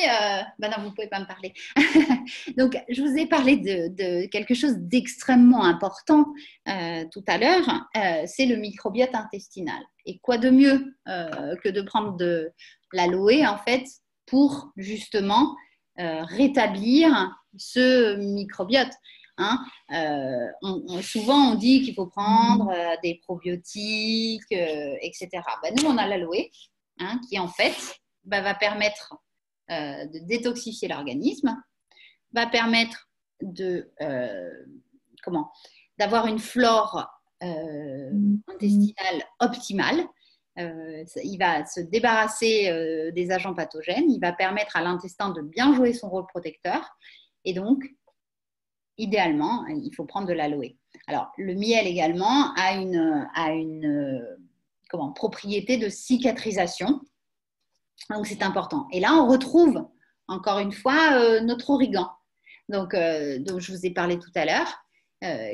B: ben non, vous ne pouvez pas me parler. Donc, je vous ai parlé de quelque chose d'extrêmement important tout à l'heure, c'est le microbiote intestinal. Et quoi de mieux que de prendre de l'aloe, en fait, pour justement rétablir ce microbiote. Hein. Souvent, on dit qu'il faut prendre des probiotiques, etc. Ben, nous, on a l'aloe. Hein, qui en fait va permettre de détoxifier l'organisme, va permettre d'avoir une flore intestinale optimale. Il va se débarrasser des agents pathogènes, il va permettre à l'intestin de bien jouer son rôle protecteur et donc, idéalement, il faut prendre de l'aloe. Alors, le miel également a une propriété de cicatrisation. Donc, c'est important. Et là, on retrouve, encore une fois, notre origan. Donc, dont je vous ai parlé tout à l'heure,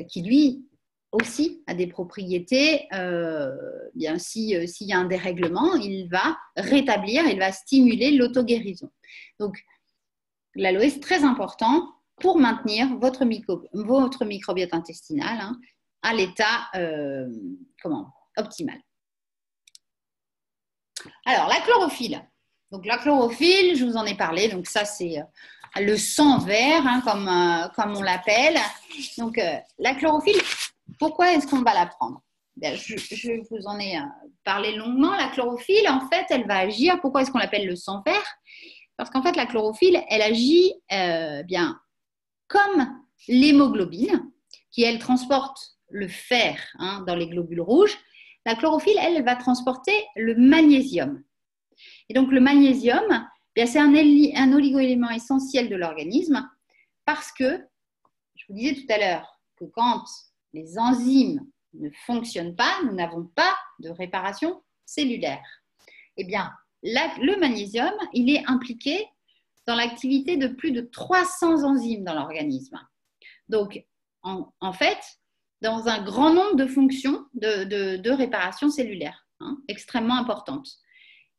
B: qui, lui, aussi a des propriétés. Bien, s'il y a un dérèglement, il va rétablir, il va stimuler l'auto-guérison. Donc, l'aloe, c'est très important pour maintenir votre microbiote intestinal à l'état optimal. Alors, la chlorophylle. Donc, la chlorophylle, je vous en ai parlé. Donc, ça, c'est le sang vert, comme on l'appelle. Donc, la chlorophylle, pourquoi est-ce qu'on va la prendre? Je vous en ai parlé longuement. La chlorophylle, en fait, elle va agir. Pourquoi est-ce qu'on l'appelle le sang vert? Parce qu'en fait, la chlorophylle, elle agit bien comme l'hémoglobine, qui, elle, transporte le fer dans les globules rouges. La chlorophylle, elle va transporter le magnésium. Et donc, le magnésium, c'est un oligoélément essentiel de l'organisme parce que, je vous disais tout à l'heure, que quand les enzymes ne fonctionnent pas, nous n'avons pas de réparation cellulaire. Eh bien, le magnésium, il est impliqué dans l'activité de plus de 300 enzymes dans l'organisme. Donc, en fait, dans un grand nombre de fonctions de réparation cellulaire, extrêmement importantes.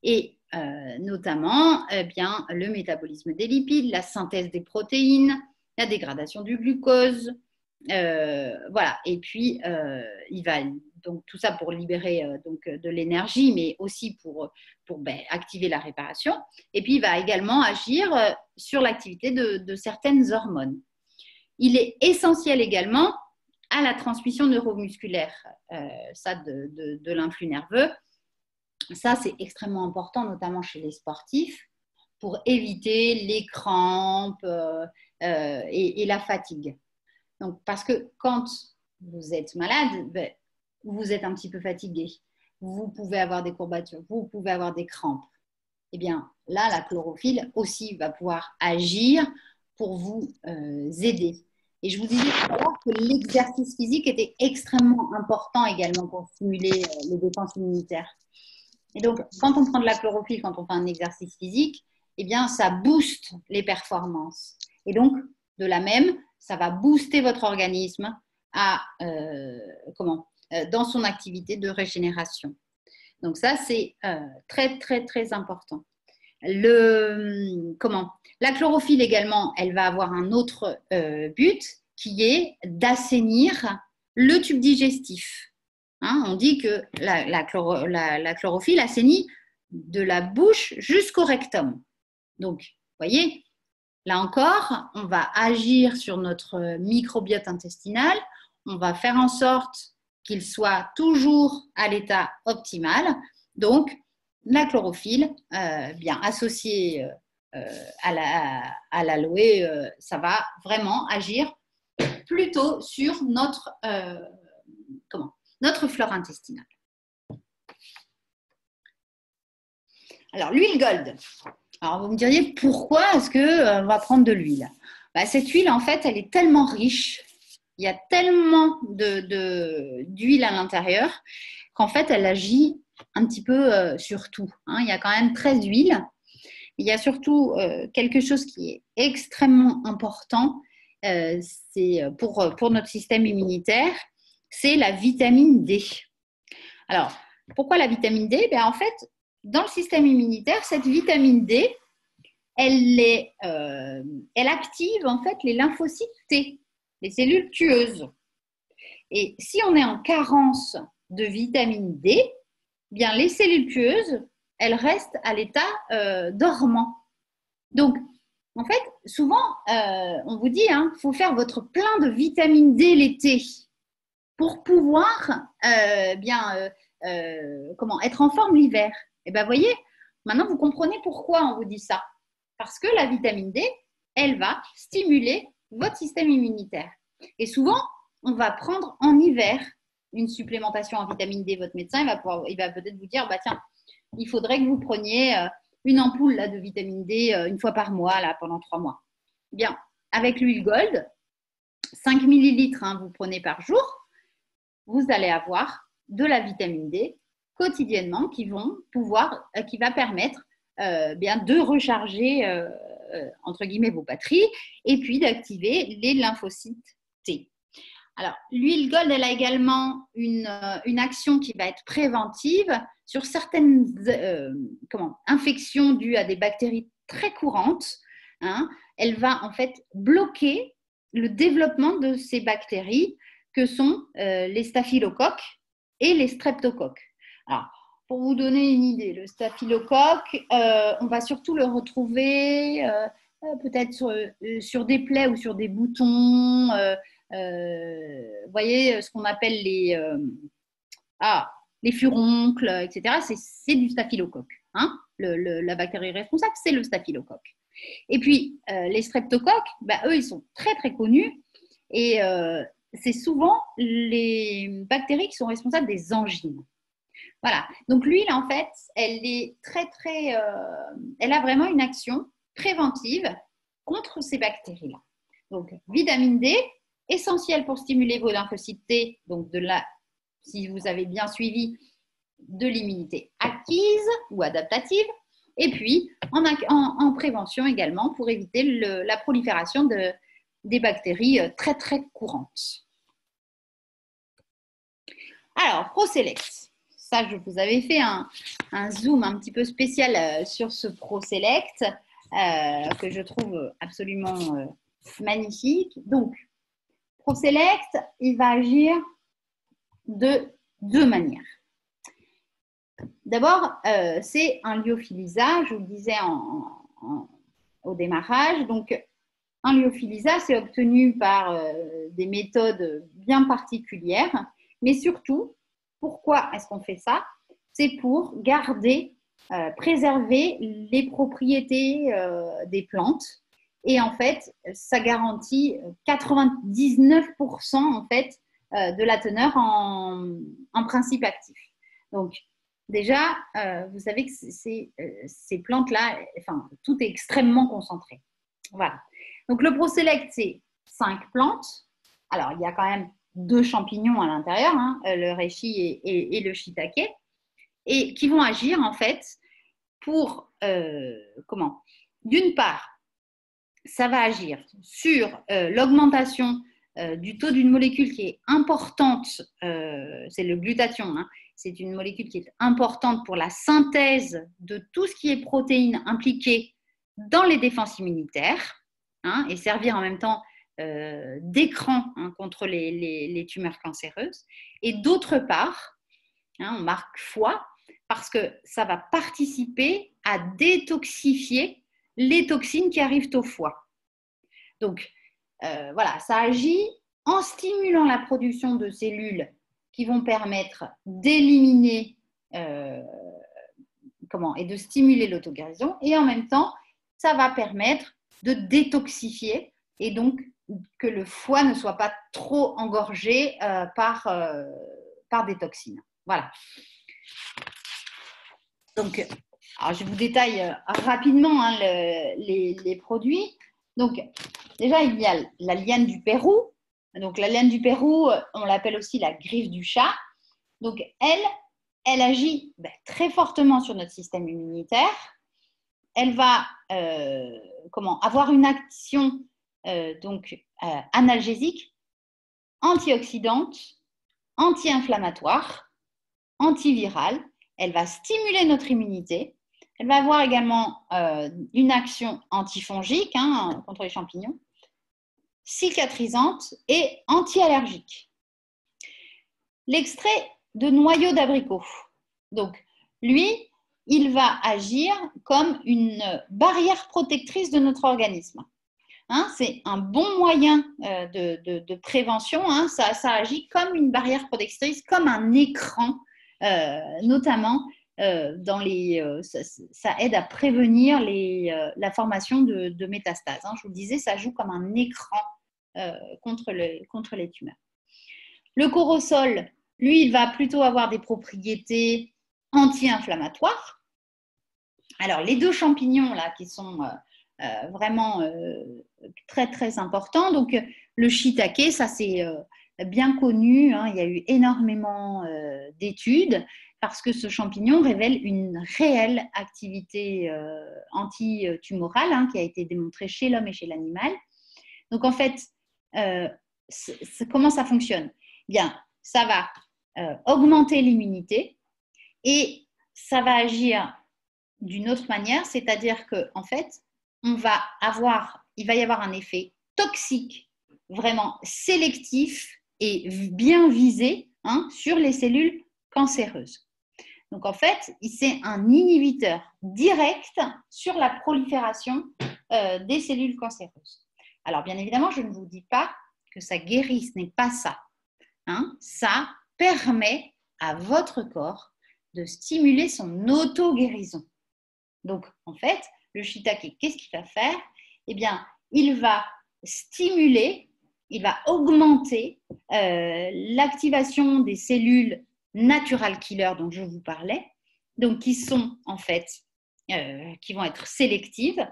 B: Et notamment, le métabolisme des lipides, la synthèse des protéines, la dégradation du glucose, voilà. Et puis, il va donc tout ça pour libérer de l'énergie, mais aussi pour activer la réparation. Et puis, il va également agir sur l'activité de certaines hormones. Il est essentiel également à la transmission neuromusculaire, de l'influx nerveux. Ça, c'est extrêmement important, notamment chez les sportifs, pour éviter les crampes et la fatigue. Donc, parce que quand vous êtes malade, vous êtes un petit peu fatigué, vous pouvez avoir des courbatures, vous pouvez avoir des crampes. Eh bien, là, la chlorophylle aussi va pouvoir agir pour vous aider. Et je vous disais tout à l'heure que l'exercice physique était extrêmement important également pour stimuler les défenses immunitaires. Et donc, quand on prend de la chlorophylle, quand on fait un exercice physique, eh bien, ça booste les performances. Et donc, de la même, ça va booster votre organisme dans son activité de régénération. Donc, ça, c'est très, très, très important. La chlorophylle également, elle va avoir un autre but qui est d'assainir le tube digestif. On dit que la chlorophylle assainit de la bouche jusqu'au rectum. Donc, vous voyez, là encore, on va agir sur notre microbiote intestinal. On va faire en sorte qu'il soit toujours à l'état optimal. Donc, la chlorophylle, bien associée à l'aloe, ça va vraiment agir plutôt sur notre flore intestinale. Alors, l'huile gold. Alors, vous me diriez, pourquoi est-ce qu'on va prendre de l'huile? Cette huile, en fait, elle est tellement riche. Il y a tellement d'huile à l'intérieur qu'en fait, elle agit un petit peu sur tout. Il y a quand même 13 huiles. Il y a surtout quelque chose qui est extrêmement important, c'est pour notre système immunitaire, c'est la vitamine D. Alors, pourquoi la vitamine D? En fait, dans le système immunitaire, cette vitamine D, elle active en fait les lymphocytes T, les cellules tueuses. Et si on est en carence de vitamine D, bien les cellules tueuses, elles restent à l'état dormant. Donc, en fait, souvent, on vous dit, faut faire votre plein de vitamine D l'été pour pouvoir être en forme l'hiver. Et bien, voyez, maintenant, vous comprenez pourquoi on vous dit ça. Parce que la vitamine D, elle va stimuler votre système immunitaire. Et souvent, on va prendre en hiver une supplémentation en vitamine D. Votre médecin, il va peut-être vous dire, tiens, il faudrait que vous preniez une ampoule là, de vitamine D une fois par mois là, pendant 3 mois. Bien, avec l'huile Gold, 5 millilitres vous prenez par jour, vous allez avoir de la vitamine D quotidiennement qui va permettre de recharger entre guillemets vos batteries et puis d'activer les lymphocytes T. Alors, l'huile Gold, elle a également une action qui va être préventive sur certaines infections dues à des bactéries très courantes. Elle va en fait bloquer le développement de ces bactéries que sont les staphylocoques et les streptocoques. Alors, pour vous donner une idée, le staphylocoque, on va surtout le retrouver peut-être sur des plaies ou sur des boutons. Vous voyez ce qu'on appelle les furoncles, etc. C'est du staphylocoque. La bactérie responsable, c'est le staphylocoque. Et puis, les streptocoques, eux, ils sont très, très connus. Et c'est souvent les bactéries qui sont responsables des angines. Voilà. Donc, l'huile, en fait, elle a vraiment une action préventive contre ces bactéries-là. Donc, vitamine D, essentielle pour stimuler vos lymphocytes T, donc si vous avez bien suivi, de l'immunité acquise ou adaptative, et puis en prévention également pour éviter la prolifération des bactéries très très courantes. Alors, ProSelect, ça je vous avais fait un zoom un petit peu spécial sur ce ProSelect que je trouve absolument magnifique. Donc, ProSelect, il va agir de 2 manières. D'abord, c'est un lyophilisat, je vous le disais au démarrage. Donc, un lyophilisat, c'est obtenu par des méthodes bien particulières. Mais surtout, pourquoi est-ce qu'on fait ça? C'est pour préserver les propriétés des plantes. Et en fait, ça garantit 99% en fait, de la teneur en principe actif. Donc, déjà, vous savez que ces plantes-là, tout est extrêmement concentré. Voilà. Donc, le ProSelect, c'est 5 plantes. Alors, il y a quand même 2 champignons à l'intérieur, le reishi et le shiitake, et qui vont agir en fait pour, d'une part, ça va agir sur l'augmentation du taux d'une molécule qui est importante, c'est le glutathion, c'est une molécule qui est importante pour la synthèse de tout ce qui est protéines impliquées dans les défenses immunitaires, et servir en même temps d'écran contre les tumeurs cancéreuses. Et d'autre part, on marque foie, parce que ça va participer à détoxifier les toxines qui arrivent au foie. Donc, voilà, ça agit en stimulant la production de cellules qui vont permettre d'éliminer et de stimuler l'auto-guérison, et en même temps, ça va permettre de détoxifier et donc que le foie ne soit pas trop engorgé par des toxines. Voilà. Donc, alors je vous détaille rapidement les produits. Donc, déjà, il y a la liane du Pérou. Donc, la liane du Pérou, on l'appelle aussi la griffe du chat. Donc, elle agit très fortement sur notre système immunitaire. Elle va avoir une action analgésique, antioxydante anti-inflammatoire, antivirale. Elle va stimuler notre immunité. Elle va avoir également une action antifongique contre les champignons, cicatrisante et anti-allergique. L'extrait de noyau d'abricot. Donc, lui, il va agir comme une barrière protectrice de notre organisme. C'est un bon moyen de prévention. Ça agit comme une barrière protectrice, comme un écran, notamment ça aide à prévenir la formation de métastases. Je vous le disais, ça joue comme un écran contre les tumeurs. Le corosol, lui, il va plutôt avoir des propriétés anti-inflammatoires. Alors, les deux champignons là qui sont vraiment très très importants. Donc, le shiitake, ça c'est bien connu. Il y a eu énormément d'études parce que ce champignon révèle une réelle activité antitumorale qui a été démontrée chez l'homme et chez l'animal. Donc, en fait, comment ça fonctionne? Bien, ça va augmenter l'immunité et ça va agir d'une autre manière, c'est-à-dire qu'en fait, il va y avoir un effet toxique, vraiment sélectif et bien visé sur les cellules cancéreuses. Donc en fait, c'est un inhibiteur direct sur la prolifération des cellules cancéreuses. Alors bien évidemment, je ne vous dis pas que ça guérit, ce n'est pas ça. Ça permet à votre corps de stimuler son auto-guérison. Donc, en fait, le shiitake, qu'est-ce qu'il va faire? Eh bien, il va stimuler, il va augmenter l'activation des cellules natural killer dont je vous parlais, donc qui sont en fait, qui vont être sélectives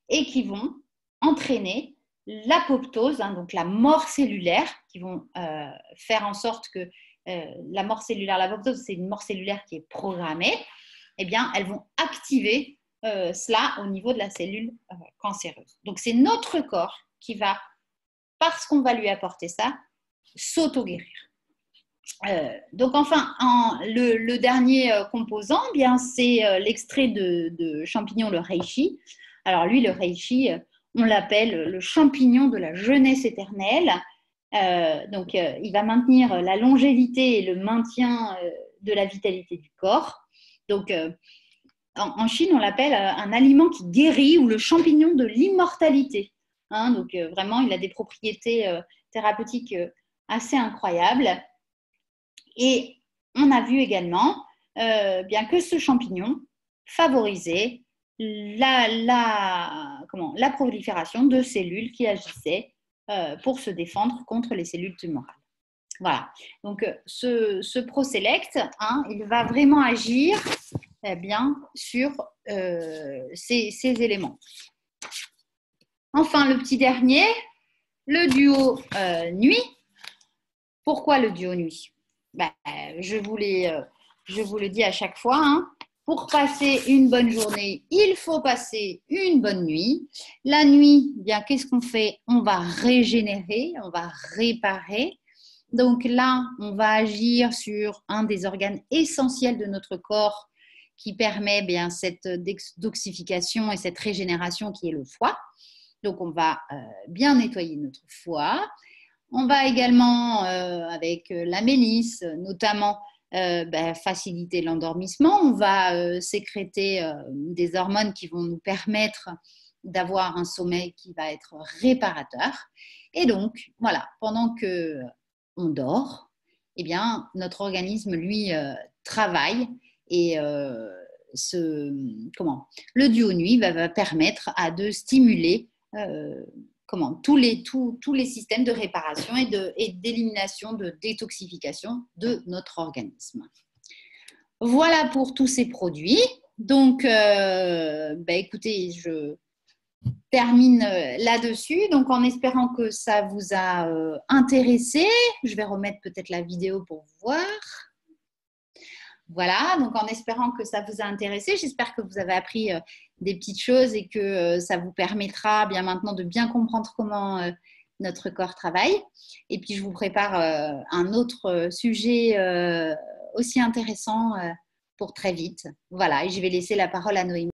B: et qui vont entraîner l'apoptose, donc la mort cellulaire, qui vont faire en sorte que la mort cellulaire, l'apoptose, c'est une mort cellulaire qui est programmée, eh bien, elles vont activer cela au niveau de la cellule cancéreuse. Donc, c'est notre corps qui va, parce qu'on va lui apporter ça, s'auto-guérir. Donc, enfin, le dernier composant, eh bien, c'est l'extrait de champignon, le reishi. Alors, lui, le reishi, on l'appelle le champignon de la jeunesse éternelle. Donc, il va maintenir la longévité et le maintien de la vitalité du corps. Donc, en Chine, on l'appelle un aliment qui guérit ou le champignon de l'immortalité. Donc, vraiment, il a des propriétés thérapeutiques assez incroyables. Et on a vu également bien que ce champignon favorisait la prolifération de cellules qui agissaient pour se défendre contre les cellules tumorales. Voilà. Donc, ce ProSelect, il va vraiment agir bien sur ces éléments. Enfin, le petit dernier, le duo nuit. Pourquoi le duo nuit? Je vous le dis à chaque fois, pour passer une bonne journée, il faut passer une bonne nuit. La nuit, bien, qu'est-ce qu'on fait? On va régénérer, on va réparer. Donc là, on va agir sur un des organes essentiels de notre corps qui permet bien cette détoxification et cette régénération qui est le foie. Donc, on va bien nettoyer notre foie. On va également, avec la mélisse, notamment, faciliter l'endormissement. On va sécréter des hormones qui vont nous permettre d'avoir un sommeil qui va être réparateur. Et donc, voilà, pendant qu'on dort, eh bien, notre organisme, lui, travaille et le duo nuit va permettre de stimuler tous les systèmes de réparation et d'élimination, de détoxification de notre organisme. Voilà pour tous ces produits. Donc, écoutez, je termine là-dessus. Donc, en espérant que ça vous a intéressé, je vais remettre peut-être la vidéo pour vous voir. Voilà, donc en espérant que ça vous a intéressé, j'espère que vous avez appris des petites choses et que ça vous permettra bien maintenant de bien comprendre comment notre corps travaille. Et puis, je vous prépare un autre sujet aussi intéressant pour très vite. Voilà, et je vais laisser la parole à Noémie.